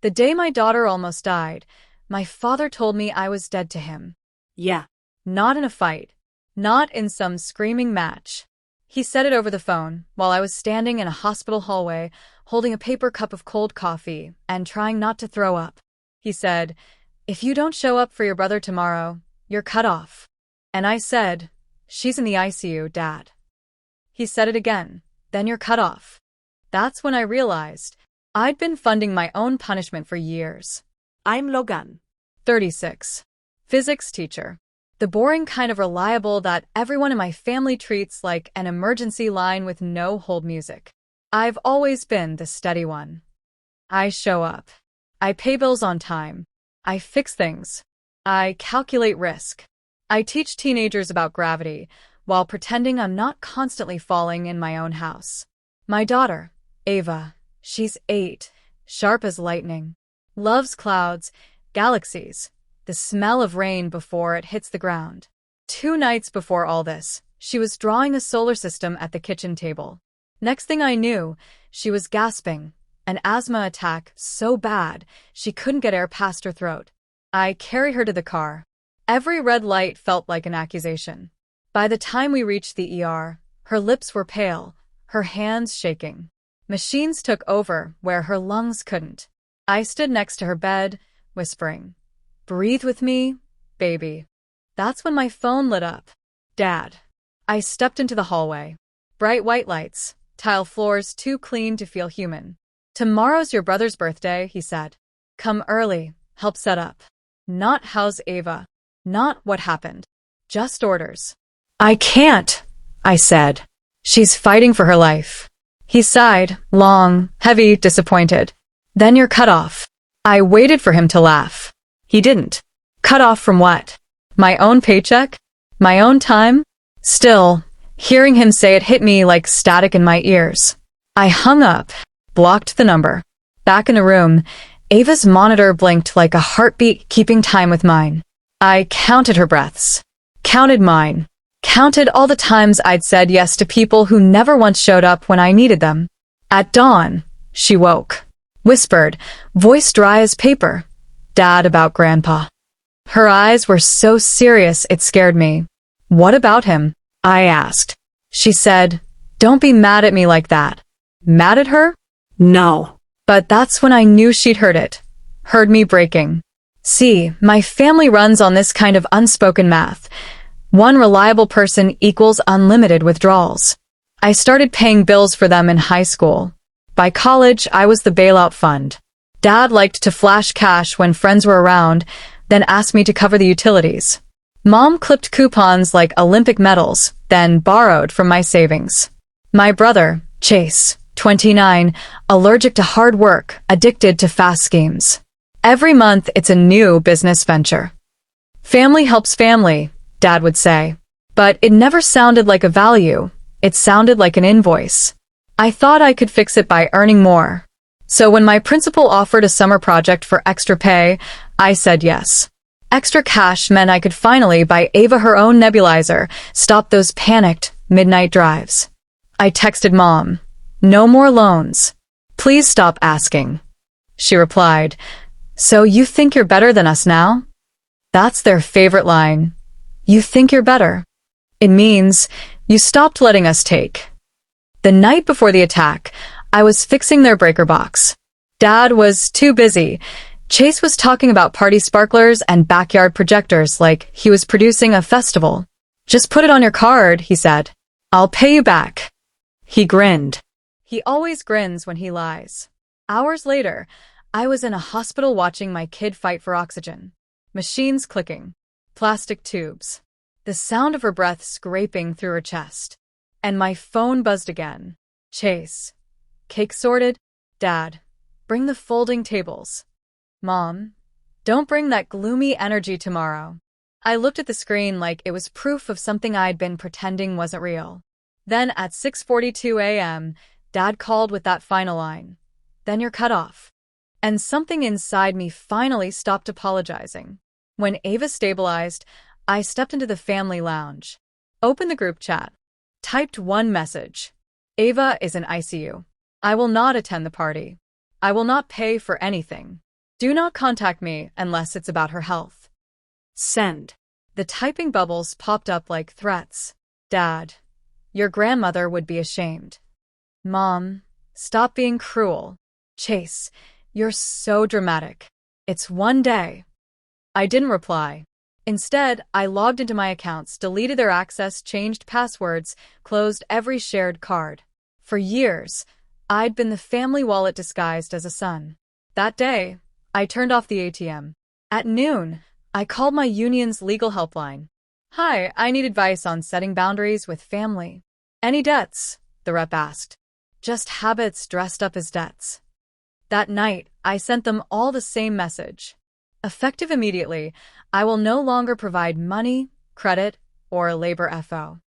The day my daughter almost died, my father told me I was dead to him. Yeah. Not in a fight. Not in some screaming match. He said it over the phone while I was standing in a hospital hallway, holding a paper cup of cold coffee and trying not to throw up. He said, "If you don't show up for your brother tomorrow, you're cut off." And I said, "She's in the ICU, Dad." He said it again, "Then you're cut off." That's when I realized I'd been funding my own punishment for years. I'm Logan. 36. Physics teacher. The boring kind of reliable that everyone in my family treats like an emergency line with no hold music. I've always been the steady one. I show up. I pay bills on time. I fix things. I calculate risk. I teach teenagers about gravity while pretending I'm not constantly falling in my own house. My daughter, Ava, she's 8, sharp as lightning, loves clouds, galaxies, the smell of rain before it hits the ground. 2 nights before all this, she was drawing a solar system at the kitchen table. Next thing I knew, she was gasping, an asthma attack so bad she couldn't get air past her throat. I carried her to the car. Every red light felt like an accusation. By the time we reached the ER, her lips were pale, her hands shaking. Machines took over where her lungs couldn't. I stood next to her bed, whispering, "Breathe with me, baby." That's when my phone lit up. Dad. I stepped into the hallway. Bright white lights, tile floors too clean to feel human. "Tomorrow's your brother's birthday," he said. "Come early, help set up." Not "How's Ava?" Not "What happened?" Just orders. "I can't," I said. "She's fighting for her life." He sighed, long, heavy, disappointed. "Then you're cut off." I waited for him to laugh. He didn't. Cut off from what? My own paycheck? My own time? Still, hearing him say it hit me like static in my ears. I hung up, blocked the number. Back in the room, Ava's monitor blinked like a heartbeat keeping time with mine. I counted her breaths. Counted mine. Counted all the times I'd said yes to people who never once showed up when I needed them. At dawn, she woke. Whispered, voice dry as paper. "Dad, about Grandpa." Her eyes were so serious it scared me. "What about him?" I asked. She said, "Don't be mad at me like that." Mad at her? No. But that's when I knew she'd heard it. Heard me breaking. See, my family runs on this kind of unspoken math. One reliable person equals unlimited withdrawals. I started paying bills for them in high school. By college, I was the bailout fund. Dad liked to flash cash when friends were around, then asked me to cover the utilities. Mom clipped coupons like Olympic medals, then borrowed from my savings. My brother, Chase, 29, allergic to hard work, addicted to fast schemes. Every month, it's a new business venture. Family helps family, Dad would say. But it never sounded like a value. It sounded like an invoice. I thought I could fix it by earning more. So when my principal offered a summer project for extra pay, I said yes. Extra cash meant I could finally buy Ava her own nebulizer, stop those panicked midnight drives. I texted Mom, "No more loans. Please stop asking." She replied, "So you think you're better than us now?" That's their favorite line. You think you're better. It means you stopped letting us take. The night before the attack, I was fixing their breaker box. Dad was too busy. Chase was talking about party sparklers and backyard projectors like he was producing a festival. "Just put it on your card," he said. "I'll pay you back." He grinned. He always grins when he lies. Hours later, I was in a hospital watching my kid fight for oxygen. Machines clicking. Plastic tubes. The sound of her breath scraping through her chest. And my phone buzzed again. "Chase. Cake sorted? Dad. Bring the folding tables." "Mom. Don't bring that gloomy energy tomorrow." I looked at the screen like it was proof of something I'd been pretending wasn't real. Then at 6:42 a.m., Dad called with that final line. "Then you're cut off." And something inside me finally stopped apologizing. When Ava stabilized, I stepped into the family lounge. Opened the group chat. Typed one message. "Ava is in ICU. I will not attend the party. I will not pay for anything. Do not contact me unless it's about her health. Send. The typing bubbles popped up like threats. Dad, your grandmother would be ashamed. Mom, stop being cruel. Chase, you're so dramatic. It's one day. I didn't reply. Instead, I logged into my accounts, deleted their access, changed passwords, closed every shared card. For years, I'd been the family wallet disguised as a son. That day, I turned off the ATM. At noon, I called my union's legal helpline. Hi, I need advice on setting boundaries with family. Any debts? The rep asked. Just habits dressed up as debts. That night, I sent them all the same message. Effective immediately, I will no longer provide money, credit, or labor FO.